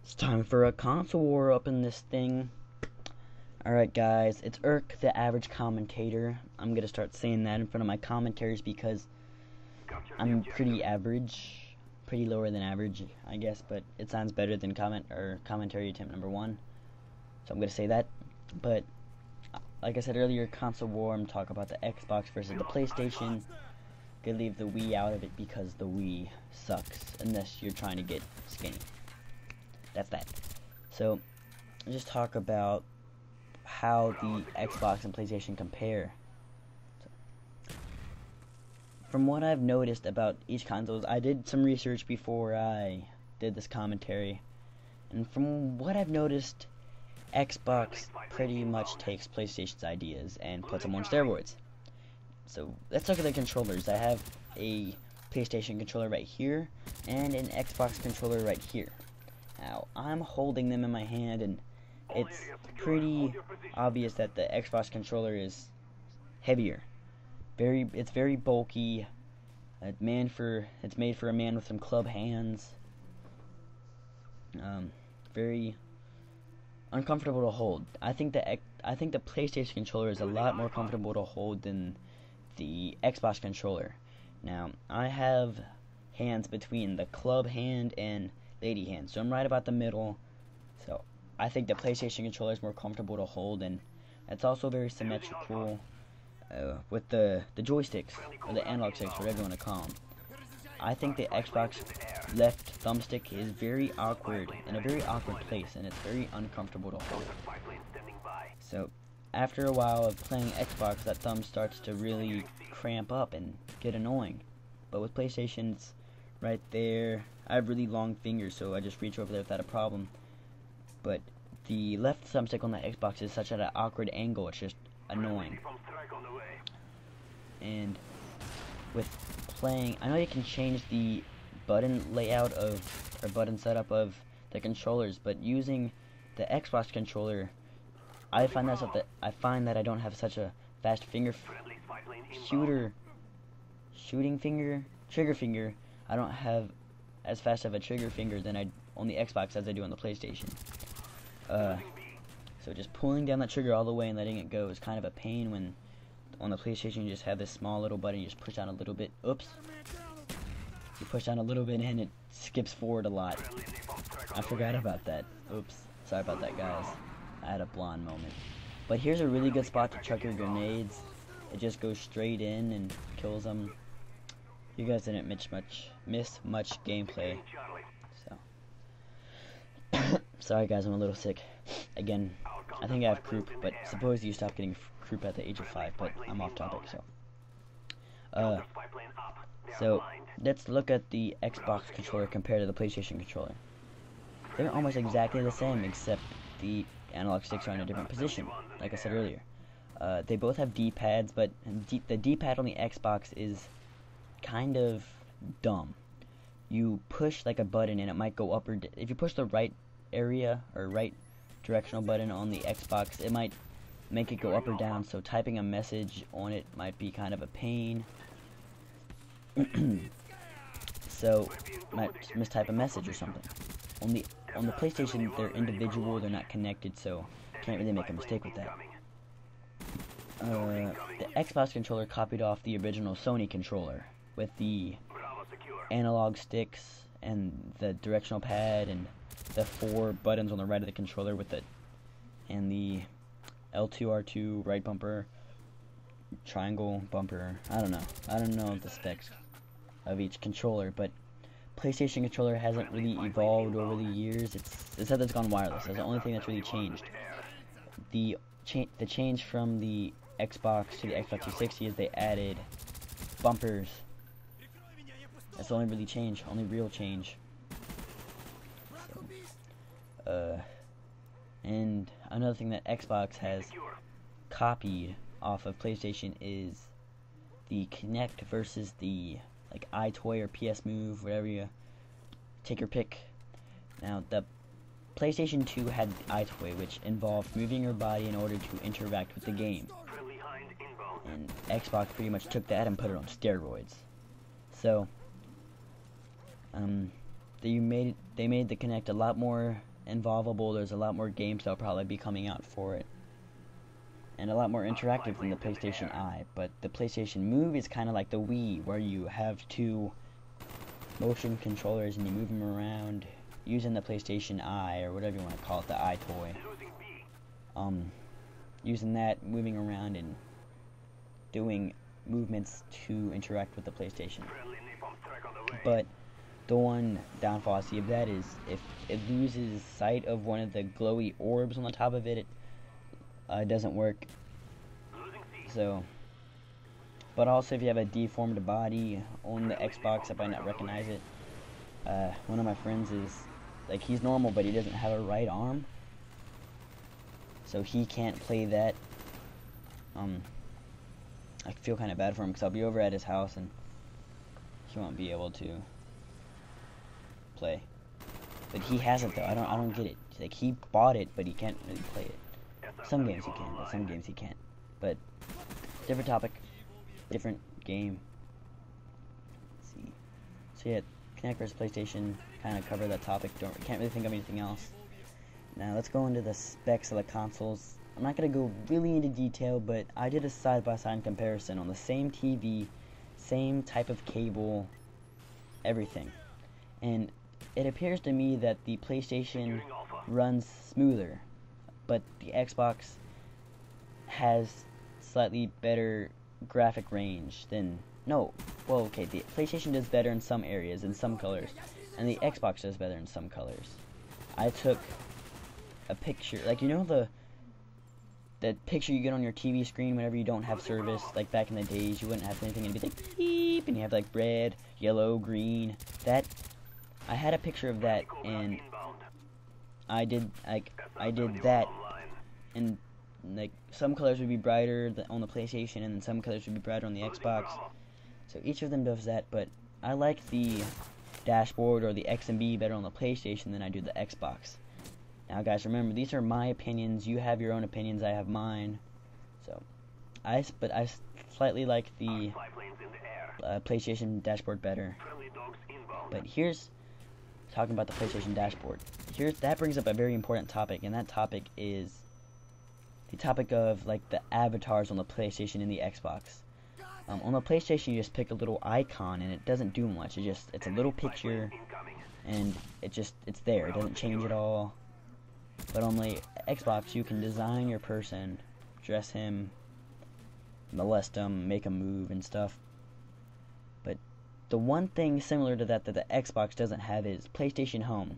It's time for a console war up in this thing. Alright guys, it's Irk, the average commentator. I'm gonna start saying that in front of my commentaries because I'm pretty average. Pretty lower than average, I guess, but it sounds better than commentary attempt number 1. So I'm gonna say that. But like I said earlier, console war, I'm talking about the Xbox versus the PlayStation. Gonna leave the Wii out of it because the Wii sucks unless you're trying to get skinny. That's that. So I'll just talk about how the Xbox and PlayStation compare. From what I've noticed about each console, I did some research before I did this commentary, and from what I've noticed, Xbox pretty much takes PlayStation's ideas and puts them on steroids. So let's look at the controllers. I have a PlayStation controller right here and an Xbox controller right here. Now I'm holding them in my hand, and it's pretty obvious that the Xbox controller is heavier. It's very bulky. It's made for a man with some club hands. Very uncomfortable to hold. I think the PlayStation controller is a lot more comfortable to hold than the Xbox controller. Now I have hands between the club hand and lady hand, so I'm right about the middle. So I think the PlayStation controller is more comfortable to hold, and it's also very symmetrical with the joysticks, or the analog sticks, whatever you want to call them. I think the Xbox left thumbstick is very awkward, in a very awkward place, and it's very uncomfortable to hold. So after a while of playing Xbox, that thumb starts to really cramp up and get annoying. But with PlayStation, it's right there. I have really long fingers, so I just reach over there without a problem. But the left thumbstick on the Xbox is such at an awkward angle, it's just annoying. And with playing, I know you can change the button layout or button setup of the controllers, but using the Xbox controller, I find that I don't have such a fast trigger finger. I don't have as fast of a trigger finger than I on the Xbox as I do on the PlayStation. So just pulling down that trigger all the way and letting it go is kind of a pain when on the PlayStation you just have this small little button, you just push down a little bit. Oops. You push down a little bit and it skips forward a lot. I forgot about that. Oops. Sorry about that, guys. I had a blonde moment. But here's a really good spot to chuck your grenades. It just goes straight in and kills them. You guys didn't miss much gameplay. So sorry guys, I'm a little sick. Again, I think I have croup, but suppose you stop getting croup at the age of 5, but I'm off topic, so let's look at the Xbox controller compared to the PlayStation controller. They're almost exactly the same, except the analog sticks are in a different position, like I said earlier. They both have D-pads, but the D-pad on the Xbox is kind of dumb. You push like a button and it might go up or if you push the right area or right directional button on the Xbox, it might make it go up or down, so typing a message on it might be kind of a pain. So might mistype a message or something. On the PlayStation, they're individual, they're not connected, so can't really make a mistake with that. The Xbox controller copied off the original Sony controller with the analog sticks and the directional pad and the 4 buttons on the right of the controller with it, and the L2 R2 right bumper, triangle bumper. I don't know the specs of each controller, but PlayStation controller hasn't really evolved over the years. It's said that it's gone wireless. That's the only thing that's really changed. The change from the Xbox to the Xbox 360 is they added bumpers. That's the only really change, only real change. And another thing that Xbox has copied off of PlayStation is the Kinect versus the like iToy or PS Move, whatever you take your pick. Now the PlayStation 2 had iToy, which involved moving your body in order to interact with the game, and Xbox pretty much took that and put it on steroids. So they made the Kinect a lot more involvable. There's a lot more games that'll probably be coming out for it, and a lot more interactive than the PlayStation Eye. But the PlayStation Move is kind of like the Wii, where you have two motion controllers and you move them around using the PlayStation Eye, or whatever you want to call it, the Eye toy. Using that, moving around and doing movements to interact with the PlayStation. But the one downfall I see of that is if it loses sight of one of the glowy orbs on the top of it, it doesn't work. So, but also if you have a deformed body on the Xbox, I might not recognize it. One of my friends is, like, he's normal, but he doesn't have a right arm, so he can't play that. I feel kind of bad for him, because I'll be over at his house and he won't be able to play. But he has it though. I don't get it. Like, he bought it, but he can't really play it. Some games he can, but some games he can't. But different topic, different game. Let's see. So yeah, Kinect vs PlayStation kind of covered that topic. Can't really think of anything else. Now let's go into the specs of the consoles. I'm not gonna go really into detail, but I did a side-by-side comparison on the same TV, same type of cable, everything. And it appears to me that the PlayStation runs smoother, but the Xbox has slightly better graphic range than... No, well, okay, the PlayStation does better in some areas, in some colors, and the Xbox does better in some colors. I took a picture, like, you know the picture you get on your TV screen whenever you don't have service, like back in the days, you wouldn't have anything, and it'd be like, beep, and you have like red, yellow, green, that, I had a picture of that, and I did that, and like, some colors would be brighter on the PlayStation, and then some colors would be brighter on the Xbox, so each of them does that, but I like the dashboard or the XMB better on the PlayStation than I do the Xbox. Now guys, remember, these are my opinions, you have your own opinions, I have mine, so, I slightly like the PlayStation dashboard better. But here's, talking about the PlayStation dashboard, that brings up a very important topic, and that topic is the topic of, like, the avatars on the PlayStation and the Xbox. On the PlayStation, you just pick a little icon, and it doesn't do much, it's a little picture, and it's there, it doesn't change at all. But on the Xbox, you can design your person, dress him, molest him, make him move and stuff. But the one thing similar to that the Xbox doesn't have is PlayStation Home.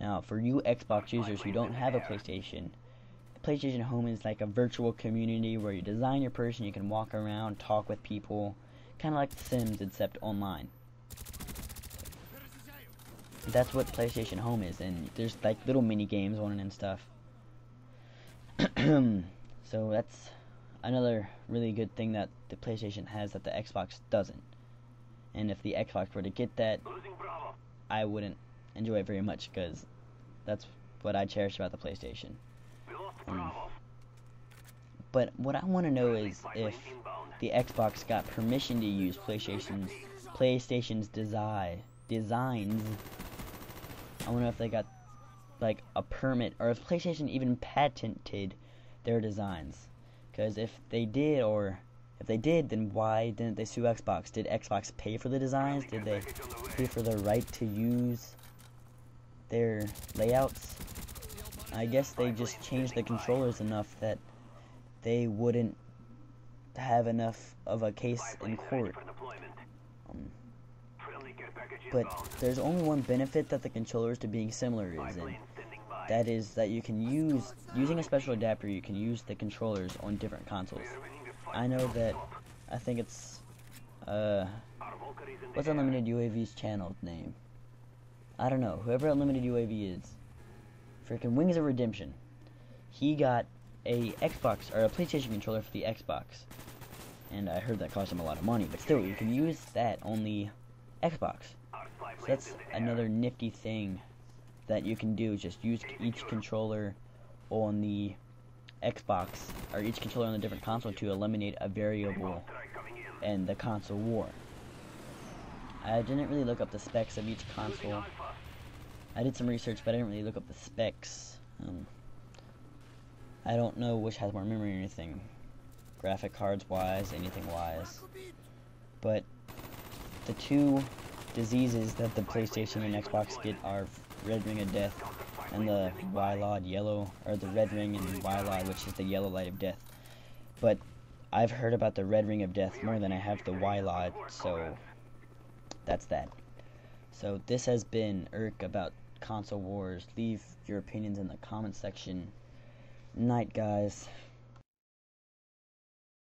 Now, for you Xbox users who don't have a PlayStation, PlayStation Home is like a virtual community where you design your person, you can walk around, talk with people, kind of like The Sims, except online. That's what PlayStation Home is, and there's like little mini games on it and stuff. So that's another really good thing that the PlayStation has that the Xbox doesn't. And if the Xbox were to get that, I wouldn't enjoy it very much, because that's what I cherish about the PlayStation. But what I want to know is if the Xbox got permission to use PlayStation's designs. I wonder if they got like a permit, or if PlayStation even patented their designs. Because if they did, then why didn't they sue Xbox? Did Xbox pay for the designs? Did they pay for the right to use their layouts? I guess they just changed the controllers enough that they wouldn't have enough of a case in court. But there's only one benefit that the controllers to being similar is, and that is that you can using a special adapter, you can use the controllers on different consoles. I know that, I think it's, what's Unlimited UAV's channel name? I don't know, whoever Unlimited UAV is. Freaking Wings of Redemption. He got a Xbox, or a PlayStation controller for the Xbox. And I heard that cost him a lot of money, but still, you can use that on the Xbox. So that's another nifty thing that you can do, just use each controller on the Xbox, or each controller on a different console to eliminate a variable in the console war. I didn't really look up the specs of each console, I did some research, but I didn't really look up the specs. I don't know which has more memory or anything, graphic cards wise, anything wise. But the two diseases that the PlayStation and Xbox get are Red Ring of Death and the Wylod Yellow, or the Red Ring and Wylod, which is the Yellow Light of Death. But I've heard about the Red Ring of Death more than I have the Wylod, so that's that. So this has been Urk about console wars. Leave your opinions in the comment section. Night, guys.